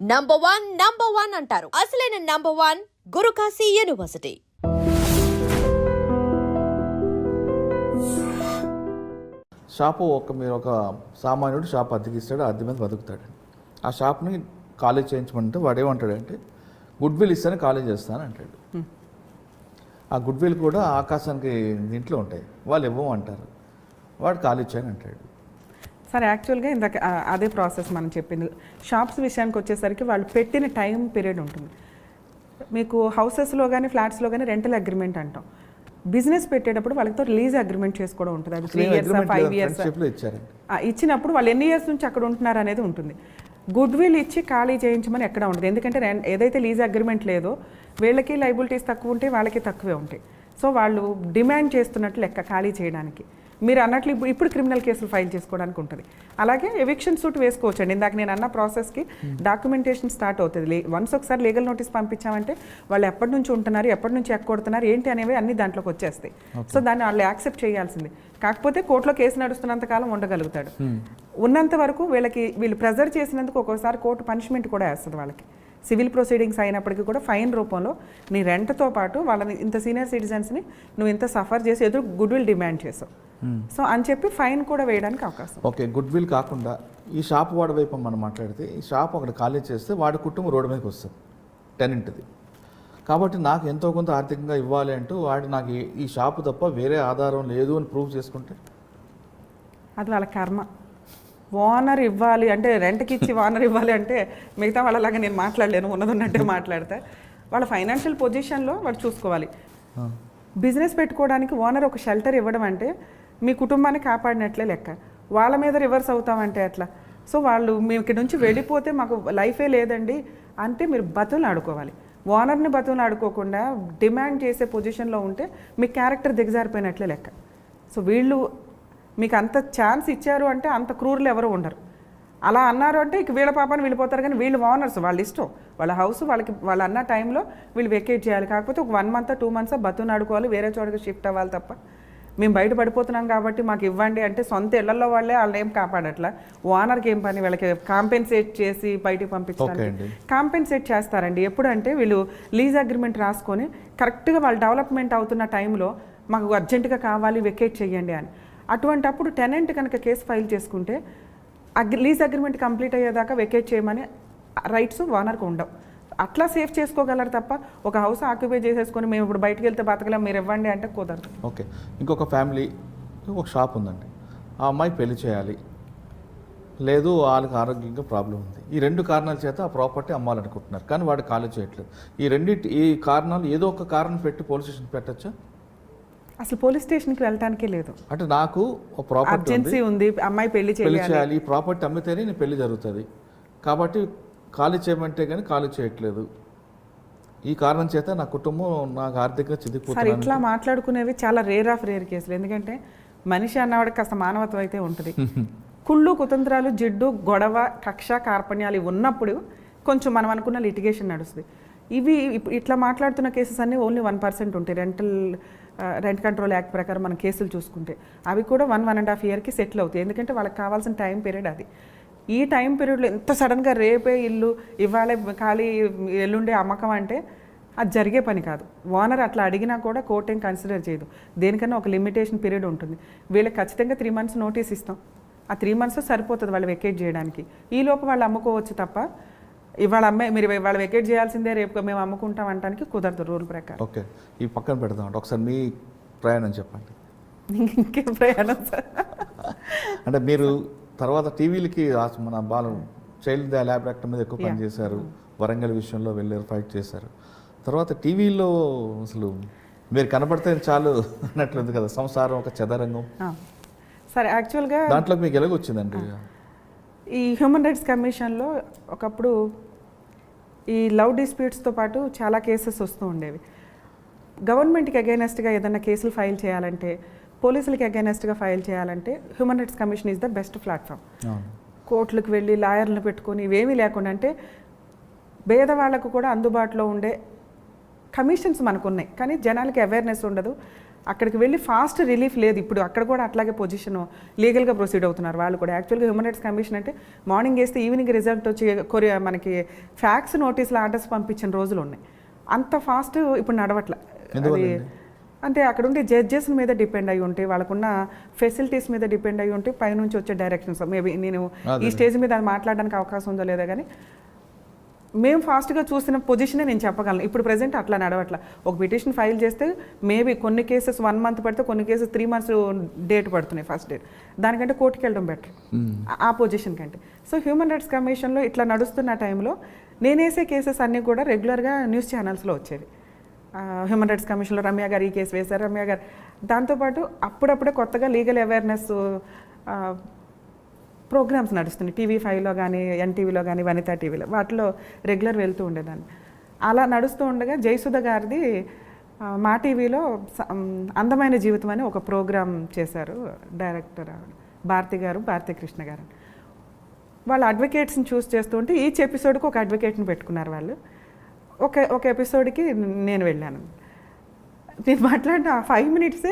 Number one అంటారు. అసలైన number one Gurukashi university. షాపు మీరు ఒక సామాన్యుడు షాప్ అద్దెకిస్తాడు, అద్దె మీద బతుకుతాడు. ఆ షాప్ని ఖాళీ చేయించమంటే వాడు ఏమంటాడంటే గుడ్ విల్ ఇస్తాను ఖాళీ చేస్తాను అంటాడు. ఆ గుడ్ విల్ కూడా ఆకాశానికి దీంట్లో ఉంటాయి, వాళ్ళు ఇవ్వమంటారు, వాడు ఖాళీ ఇచ్చాను అంటాడు. సరే, యాక్చువల్గా ఇందాక అదే ప్రాసెస్ మనం చెప్పింది. షాప్స్ విషయానికి వచ్చేసరికి వాళ్ళు పెట్టిన టైం పీరియడ్ ఉంటుంది. మీకు హౌసెస్లో కానీ ఫ్లాట్స్లో కానీ రెంటల్ అగ్రిమెంట్ అంటాం. బిజినెస్ పెట్టేటప్పుడు వాళ్ళతో లీజ్ అగ్రిమెంట్ చేసుకోవడం ఉంటుంది. అది 3 years 5 years ఇచ్చినప్పుడు వాళ్ళు ఎన్ని ఇయర్స్ నుంచి అక్కడ ఉంటున్నారు అనేది ఉంటుంది. గుడ్ విల్ ఇచ్చి ఖాళీ చేయించమని ఎక్కడ ఉండదు. ఎందుకంటే ఏదైతే లీజ్ అగ్రిమెంట్ లేదో వీళ్ళకి లైబిలిటీస్ తక్కువ ఉంటాయి, వాళ్ళకి తక్కువే ఉంటాయి. సో వాళ్ళు డిమాండ్ చేస్తున్నట్లు లెక్క ఖాళీ చేయడానికి. మీరు అన్నట్లు ఇప్పుడు క్రిమినల్ కేసులు ఫైల్ చేసుకోవడానికి ఉంటుంది. అలాగే ఎవిక్షన్ సూట్ వేసుకోవచ్చండి. ఇందాక నేను అన్న ప్రాసెస్కి డాక్యుమెంటేషన్ స్టార్ట్ అవుతుంది. వన్స్ ఒకసారి లీగల్ నోటీస్ పంపించామంటే వాళ్ళు ఎప్పటి నుంచి ఉంటున్నారు, ఎప్పటి నుంచి ఎక్కొడుతున్నారు ఏంటి అనేవి అన్ని దాంట్లోకి వచ్చేస్తాయి. సో దాన్ని వాళ్ళు యాక్సెప్ట్ చేయాల్సింది. కాకపోతే కోర్టులో కేసు నడుస్తున్నంత కాలం ఉండగలుగుతాడు. ఉన్నంత వరకు వీళ్ళు ప్రెజర్ చేసినందుకు ఒక్కోసారి కోర్టు పనిష్మెంట్ కూడా వేస్తుంది వాళ్ళకి. సివిల్ ప్రొసీడింగ్స్ అయినప్పటికీ కూడా ఫైన్ రూపంలో నీ రెంట్తో పాటు వాళ్ళని ఇంత సీనియర్ సిటిజన్స్ని నువ్వు ఇంత సఫర్ చేసి ఎదురు గుడ్ విల్ డిమాండ్ చేసావు, సో అని చెప్పి ఫైన్ కూడా వేయడానికి అవకాశం. ఓకే, గుడ్ విల్ కాకుండా ఈ షాప్ వాడి వైపు మనం మాట్లాడితే ఈ షాప్ అక్కడ ఖాళీ చేస్తే వాడి కుటుంబం రోడ్డు మీదకి వస్తుంది, టెనెంట్ది. కాబట్టి నాకు ఎంతో కొంత ఆర్థికంగా ఇవ్వాలి అంటూ వాడు నాకు ఈ షాపు తప్ప వేరే ఆధారం లేదు అని ప్రూవ్ చేసుకుంటే అది వాళ్ళ కర్మ. ఓనర్ ఇవ్వాలి అంటే, రెంట్కి ఇచ్చి ఓనర్ ఇవ్వాలి అంటే మిగతా వాళ్ళలాగా నేను మాట్లాడలేను, ఉన్నదంటే మాట్లాడితే వాళ్ళ ఫైనాన్షియల్ పొజిషన్లో వాళ్ళు చూసుకోవాలి. బిజినెస్ పెట్టుకోవడానికి ఓనర్ ఒక షెల్టర్ ఇవ్వడం అంటే మీ కుటుంబాన్ని కాపాడినట్లే లెక్క. వాళ్ళ మీద రివర్స్ అవుతామంటే అట్లా. సో వాళ్ళు మేము ఇక్కడ నుంచి వెళ్ళిపోతే మాకు లైఫే లేదండి అంటే మీరు బతులు ఆడుకోవాలి. ఓనర్ని బతులు ఆడుకోకుండా డిమాండ్ చేసే పొజిషన్లో ఉంటే మీ క్యారెక్టర్ దిగజారిపోయినట్లే లెక్క. సో వీళ్ళు మీకు అంత ఛాన్స్ ఇచ్చారు అంటే అంత క్రూరులు ఎవరు ఉండరు. అలా అన్నారు అంటే ఇక వీళ్ళ పాపాన్ని వెళ్ళిపోతారు. కానీ వీళ్ళు ఓనర్స్, వాళ్ళ ఇష్టం, వాళ్ళ హౌస్ వాళ్ళకి వాళ్ళు అన్న టైంలో వీళ్ళు వెకేట్ చేయాలి. కాకపోతే ఒక 1 month 2 months బతును ఆడుకోవాలి, వేరే చోటకి షిఫ్ట్ అవ్వాలి తప్ప మేము బయట పడిపోతున్నాం కాబట్టి మాకు ఇవ్వండి అంటే సొంత ఇళ్లలో వాళ్ళే వాళ్ళని ఏం కాపాడట్లా. ఓనర్కి ఏం పని, వాళ్ళకి కాంపెన్సేట్ చేసి బయటికి పంపించడానికి కాంపెన్సేట్ చేస్తారండి. ఎప్పుడంటే వీళ్ళు లీజ్ అగ్రిమెంట్ రాసుకొని కరెక్ట్గా వాళ్ళు డెవలప్మెంట్ అవుతున్న టైంలో మాకు అర్జెంటుగా కావాలి వెకేట్ చేయండి అని. అటువంటప్పుడు టెనెంట్ కనుక కేసు ఫైల్ చేసుకుంటే లీజ్ అగ్రిమెంట్ కంప్లీట్ అయ్యేదాకా వెకేట్ చేయమని రైట్స్ ఓనర్కి ఉండవు. అట్లా సేఫ్ చేసుకోగలరు తప్ప ఒక హౌస్ ఆక్యుపై చేసేసుకొని మేము ఇప్పుడు బయటకు వెళ్తే బతకలేం మీరు ఇవ్వండి అంటే కుదరదు. ఓకే, ఇంకొక ఫ్యామిలీ ఒక షాప్ ఉందండి, ఆ అమ్మాయి పెళ్లి చేయాలి, లేదు వాళ్ళకి ఆరోగ్యంగా ప్రాబ్లం ఉంది. ఈ 2 కారణాల చేత ఆ ప్రాపర్టీ అమ్మాలనుకుంటున్నారు, కానీ వాడు ఖాళీ చేయట్లేదు. ఈ కారణాలు ఏదో ఒక కారణం పెట్టి పోలీస్ స్టేషన్ పెట్టచ్చా? అసలు పోలీస్ స్టేషన్కి వెళ్ళటానికే లేదు. అంటే నాకు ఒక ప్రాపర్టీ ఉంది, అమ్మాయి పెళ్లి చేయాలి, ఈ ప్రాపర్టీ అమ్మితేనే నేను పెళ్లి జరుగుతుంది, కాబట్టి ఖాళీ చేయమంటే కానీ ఖాళీ చేయట్లేదు, ఈ కారణం చేత నా కుటుంబం నాకు ఆర్థికంగా చిదిగిపోతుంది. ఇట్లా మాట్లాడుకునేవి చాలా రేర్ కేసులు. ఎందుకంటే మనిషి అన్నవాడికి కాస్త మానవత్వం అయితే ఉంటుంది. కుళ్ళు కుతంత్రాలు, జిడ్డు, గొడవ, కక్ష, కార్పణ్యాలు ఉన్నప్పుడు కొంచెం మనం అనుకున్న లిటిగేషన్ నడుస్తుంది. ఇవి ఇట్లా మాట్లాడుతున్న కేసెస్ అన్నీ ఓన్లీ 1% ఉంటాయి. రెంట్ కంట్రోల్ యాక్ట్ ప్రకారం మనం కేసులు చూసుకుంటే అవి కూడా 1.5 yearకి సెటిల్ అవుతాయి. ఎందుకంటే వాళ్ళకి కావాల్సిన టైం పీరియడ్ అది. ఈ టైం పీరియడ్లో ఎంత సడన్గా రేపే ఇల్లు ఇవాళ ఖాళీ ఎల్లుండే అమ్మకం అంటే అది జరిగే పని కాదు. ఓనర్ అట్లా అడిగినా కూడా కోర్టు ఏం కన్సిడర్ చేయదు. దేనికన్నా ఒక లిమిటేషన్ పీరియడ్ ఉంటుంది. వీళ్ళకి ఖచ్చితంగా 3 months నోటీస్ ఇస్తాం. ఆ 3 months సరిపోతుంది వాళ్ళు వెకేట్ చేయడానికి. ఈ లోపు వాళ్ళు అమ్ముకోవచ్చు తప్ప ఇవాళ మీరు ఇవాళ వెకేట్ చేయాల్సిందే, రేపు మేము అమ్ముకుంటాం అనడానికి కుదరదు రూల్ ప్రకారం. ఓకే, ఈ పక్కన పెడదాం. ఒకసారి మీ ప్రయాణం చెప్పండి. ఇంకేం ప్రయాణం సార్? అంటే మీరు తర్వాత టీవీలకి మన చైల్డ్ ల్యాబ్ యాక్ట్ మీద ఎక్కువ పని చేశారు, వరంగల్ విషయంలో వెళ్ళారు, ఫైట్ చేశారు. తర్వాత టీవీలో అసలు మీరు కనబడితే చాలు అన్నట్లుంది కదా, సంసారం ఒక చదరంగం. సరే, యాక్చువల్గా దాంట్లో మీకు ఎలాగొచ్చిందండి? ఈ హ్యూమన్ రైట్స్ కమిషన్లో ఒకప్పుడు ఈ లవ్ డిస్ప్యూట్స్తో పాటు చాలా కేసెస్ వస్తూ ఉండేవి. గవర్నమెంట్కి అగైనెస్ట్గా ఏదైనా కేసులు ఫైల్ చేయాలంటే, పోలీసులకి అగైనెస్ట్గా ఫైల్ చేయాలంటే human rights commission is the best platform. కోర్టులకు వెళ్ళి లాయర్లను పెట్టుకొని ఇవేమీ లేకుండా, అంటే పేదవాళ్లకు కూడా అందుబాటులో ఉండే కమిషన్స్ మనకు ఉన్నాయి, కానీ జనాలకి అవేర్నెస్ ఉండదు. అక్కడికి వెళ్ళి ఫాస్ట్ రిలీఫ్ లేదు. ఇప్పుడు అక్కడ కూడా అట్లాగే పొజిషన్ లీగల్గా ప్రొసీడ్ అవుతున్నారు వాళ్ళు కూడా. యాక్చువల్గా హ్యూమన్ రైట్స్ కమిషన్ అంటే మార్నింగ్ వేస్తే ఈవినింగ్ రిజల్ట్ వచ్చి మనకి ఫ్యాక్స్ నోటీసులు ఆర్డర్స్ పంపించిన రోజులు ఉన్నాయి. అంత ఫాస్ట్ ఇప్పుడు నడవట్ల. అది అంటే అక్కడ ఉండే జడ్జెస్ మీద డిపెండ్ అయి ఉంటే, వాళ్ళకున్న ఫెసిలిటీస్ మీద డిపెండ్ అయి ఉంటే, పైనుంచి వచ్చే డైరెక్షన్స్. మేబీ నేను ఈ స్టేజ్ మీద అది మాట్లాడడానికి అవకాశం ఉందో లేదా కానీ మేము ఫాస్ట్గా చూసిన పొజిషనే నేను చెప్పగలను. ఇప్పుడు ప్రజెంట్ అట్లా నడవట్ల. ఒక పిటిషన్ ఫైల్ చేస్తే మేబీ కొన్ని కేసెస్ 1 month పడితే, కొన్ని కేసెస్ 3 months డేట్ పడుతున్నాయి, ఫస్ట్ డేట్. దానికంటే కోర్టుకి వెళ్ళడం బెటర్ ఆ పొజిషన్ కంటే. సో హ్యూమన్ రైట్స్ కమిషన్లో ఇట్లా నడుస్తున్న టైంలో నేనేసే కేసెస్ అన్నీ కూడా రెగ్యులర్గా న్యూస్ ఛానల్స్లో వచ్చేవి. హ్యూమన్ రైట్స్ కమిషన్లో రమ్య గారు ఈ కేసు వేశారు, రమ్య గారు. దాంతోపాటు అప్పుడప్పుడే కొత్తగా లీగల్ అవేర్నెస్ ప్రోగ్రామ్స్ నడుస్తున్నాయి. TV5లో కానీ, NTVలో కానీ, వనితా టీవీలో, వాటిలో రెగ్యులర్ వెళ్తూ ఉండేదాన్ని. అలా నడుస్తూ ఉండగా జయసుధ గారిది మా టీవీలో అందమైన జీవితం అని ఒక ప్రోగ్రామ్ చేశారు డైరెక్టర్ భారతి కృష్ణ గారు. వాళ్ళ అడ్వకేట్స్ని చూస్ చేస్తూ ఉంటే ఈచ్ ఎపిసోడ్కి ఒక అడ్వకేట్ని పెట్టుకున్నారు వాళ్ళు. ఒక ఎపిసోడ్కి నేను వెళ్ళాను. నేను మాట్లాడిన 5 minutes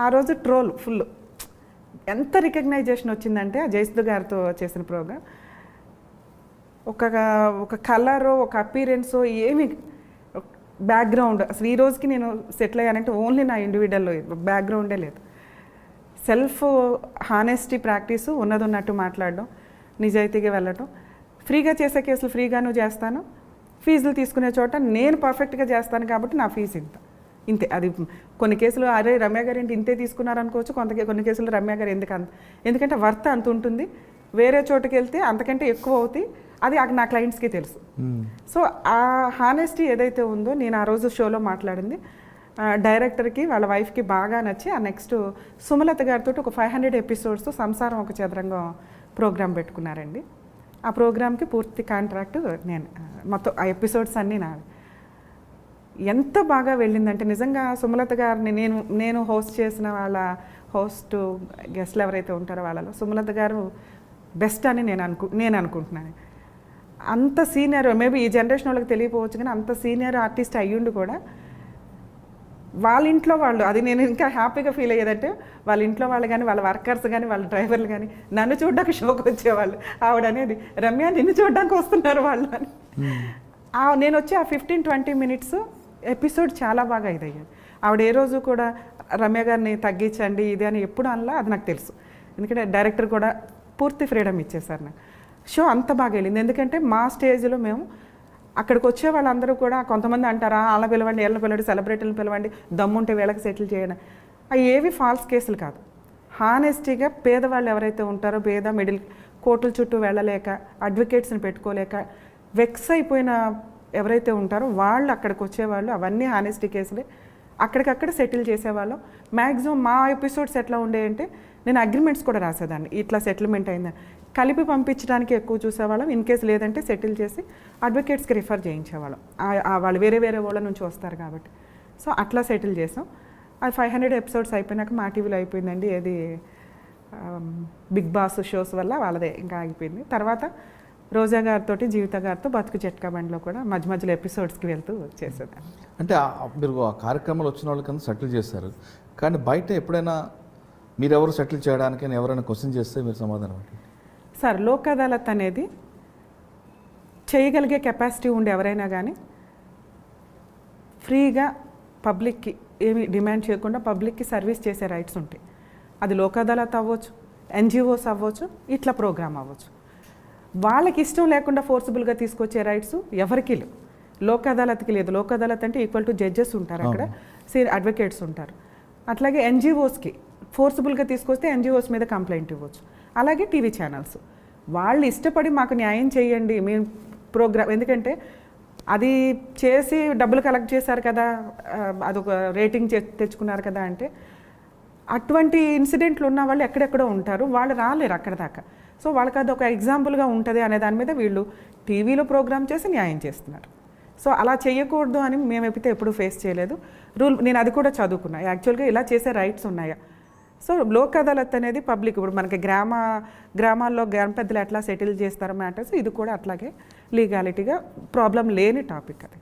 ఆ రోజు ట్రోల్ ఫుల్. ఎంత రికగ్నైజేషన్ వచ్చిందంటే ఆ జయసుధ గారితో చేసిన ప్రోగ్రామ్. ఒక కలరు, ఒక అపీరెన్సో, ఏమి బ్యాక్గ్రౌండ్ అసలు ఈ రోజుకి నేను సెటిల్ అయ్యానంటే ఓన్లీ నా ఇండివిజువల్ బ్యాక్గ్రౌండే లేదు. సెల్ఫ్ హానెస్టీ ప్రాక్టీసు, ఉన్నట్టు మాట్లాడడం, నిజాయితీగా వెళ్ళటం. ఫ్రీగా చేసే కేసులు ఫ్రీగాను చేస్తాను, ఫీజులు తీసుకునే చోట నేను పర్ఫెక్ట్గా చేస్తాను కాబట్టి నా ఫీజు ఇంతే. అది కొన్ని కేసులు అరే రమ్య గారు ఏంటి ఇంతే తీసుకున్నారు అనుకోవచ్చు, కొన్ని కేసులు రమ్య గారు ఎందుకంటే వర్త్ అంత ఉంటుంది. వేరే చోటుకి వెళ్తే అంతకంటే ఎక్కువ అవుతాయి. అది నా క్లయింట్స్కి తెలుసు. సో ఆ హానెస్టీ ఏదైతే ఉందో, నేను ఆ రోజు షోలో మాట్లాడింది డైరెక్టర్కి వాళ్ళ వైఫ్కి బాగా నచ్చి ఆ నెక్స్ట్ సుమలత గారితో ఒక 500 episodes సంసారం ఒక చదరంగం ప్రోగ్రామ్ పెట్టుకున్నారండి. ఆ ప్రోగ్రామ్కి పూర్తి కాంట్రాక్ట్ నేను, మొత్తం ఆ ఎపిసోడ్స్ అన్నీ నావి. ఎంత బాగా వెళ్ళిందంటే నిజంగా సుమలత గారిని నేను హోస్ట్ చేసిన వాళ్ళ గెస్ట్లు ఎవరైతే ఉంటారో వాళ్ళలో సుమలత గారు బెస్ట్ అని నేను అనుకుంటున్నాను. అంత సీనియర్, మేబీ ఈ జనరేషన్ వాళ్ళకి తెలియకపోవచ్చు కానీ అంత సీనియర్ ఆర్టిస్ట్ అయ్యుండి కూడా వాళ్ళ ఇంట్లో వాళ్ళు, అది నేను ఇంకా హ్యాపీగా ఫీల్ అయ్యేదంటే వాళ్ళ ఇంట్లో వాళ్ళు కానీ, వాళ్ళ వర్కర్స్ కానీ, వాళ్ళ డ్రైవర్లు కానీ నన్ను చూడడానికి షోకి వచ్చేవాళ్ళు. ఆవిడ అనేది రమ్య నిన్ను చూడడానికి వస్తున్నారు వాళ్ళు అని. నేను వచ్చి ఆ 15-20 minutes ఎపిసోడ్ చాలా బాగా ఇదయ్యాను. ఆవిడ ఏ రోజు కూడా రమ్య గారిని తగ్గించండి ఇది అని ఎప్పుడు అనలా, అది నాకు తెలుసు. ఎందుకంటే డైరెక్టర్ కూడా పూర్తి ఫ్రీడమ్ ఇచ్చేసారు నాకు. షో అంత బాగా వెళ్ళింది. ఎందుకంటే మా స్టేజ్లో మేము అక్కడికి వచ్చే వాళ్ళందరూ కూడా కొంతమంది అంటారా అలా పిలవండి, వీళ్ళని పిలవండి, సెలబ్రిటీలను పిలవండి, దమ్ముంటే వీళ్ళకి సెటిల్ చేయడం. అవి ఏవి ఫాల్స్ కేసులు కాదు. హానెస్టీగా పేదవాళ్ళు ఎవరైతే ఉంటారో, మిడిల్ కోర్టుల చుట్టూ వెళ్ళలేక, అడ్వకేట్స్ని పెట్టుకోలేక వెక్స్ అయిపోయిన ఎవరైతే ఉంటారో వాళ్ళు అక్కడికి వచ్చేవాళ్ళు. అవన్నీ హానెస్టీ కేసులే. అక్కడికక్కడ సెటిల్ చేసేవాళ్ళం. మ్యాక్సిమం మా ఎపిసోడ్స్ ఎట్లా ఉండేయంటే నేను అగ్రిమెంట్స్ కూడా రాసేదాన్ని, ఇట్లా సెటిల్మెంట్ అయిందని కలిపి పంపించడానికి ఎక్కువ చూసేవాళ్ళం. ఇన్ కేసు లేదంటే సెటిల్ చేసి అడ్వకేట్స్కి రిఫర్ చేయించేవాళ్ళం. వాళ్ళు వేరే వాళ్ళ నుంచి వస్తారు కాబట్టి. సో అట్లా సెటిల్ చేసాం. అది 500 episodes అయిపోయినాక మా టీవీలో అయిపోయిందండి. ఏది బిగ్ బాస్ షోస్ వల్ల వాళ్ళదే ఇంకా ఆగిపోయింది. తర్వాత రోజా గారితో, జీవిత గారితో బతుకు చెట్కా బండిలో కూడా మధ్యలో ఎపిసోడ్స్కి వెళ్తూ చేసేదాన్ని. అంటే మీరు ఆ కార్యక్రమాలు వచ్చిన వాళ్ళకన్నా సెటిల్ చేస్తారు, కానీ బయట ఎప్పుడైనా మీరెవరు సెటిల్ చేయడానికి ఎవరైనా క్వశ్చన్ చేస్తే మీరు సమాధానం ఏంటి? సార్, లోక్ అదాలత్ అనేది చేయగలిగే కెపాసిటీ ఉండి ఎవరైనా కానీ ఫ్రీగా పబ్లిక్కి ఏమి డిమాండ్ చేయకుండా పబ్లిక్కి సర్వీస్ చేసే రైట్స్ ఉంటాయి. అది లోక్ అదాలత్ అవ్వచ్చు, NGOs అవ్వచ్చు, ఇట్లా ప్రోగ్రామ్ అవ్వచ్చు. వాళ్ళకి ఇష్టం లేకుండా ఫోర్సిబుల్గా తీసుకొచ్చే రైట్స్ ఎవరికి లేవు, లోక్ అదాలత్కి లేదు. లోక్ అదాలత్ అంటే ఈక్వల్ టు జడ్జెస్ ఉంటారు అక్కడ, అడ్వకేట్స్ ఉంటారు. అట్లాగే NGOsకి ఫోర్సిబుల్గా తీసుకొస్తే NGOs మీద కంప్లైంట్ ఇవ్వచ్చు. అలాగే టీవీ ఛానల్స్ వాళ్ళు ఇష్టపడి మాకు న్యాయం చేయండి మేము ప్రోగ్రామ్, ఎందుకంటే అది చేసి డబ్బులు కలెక్ట్ చేశారు కదా, అదొక రేటింగ్ తెచ్చుకున్నారు కదా అంటే అటువంటి ఇన్సిడెంట్లు ఉన్న వాళ్ళు ఎక్కడెక్కడో ఉంటారు, వాళ్ళు రాలేరు అక్కడ దాకా. సో వాళ్ళకి అది ఒక ఎగ్జాంపుల్గా ఉంటుంది అనే దాని మీద వీళ్ళు టీవీలో ప్రోగ్రామ్ చేసి న్యాయం చేస్తున్నారు. సో అలా చేయకూడదు అని మేము ఎప్పుడు ఫేస్ చేయలేదు. నేను అది కూడా చదువుకున్నా, యాక్చువల్గా ఇలా చేసే రైట్స్ ఉన్నాయా. సో లోక్ అదాలత్ అనేది పబ్లిక్, ఇప్పుడు మనకి గ్రామాల్లో గ్రామ పెద్దలు ఎట్లా సెటిల్ చేస్తారో మ్యాటర్స్, ఇది కూడా అట్లాగే లీగాలిటీగా ప్రాబ్లం లేని టాపిక్ అది.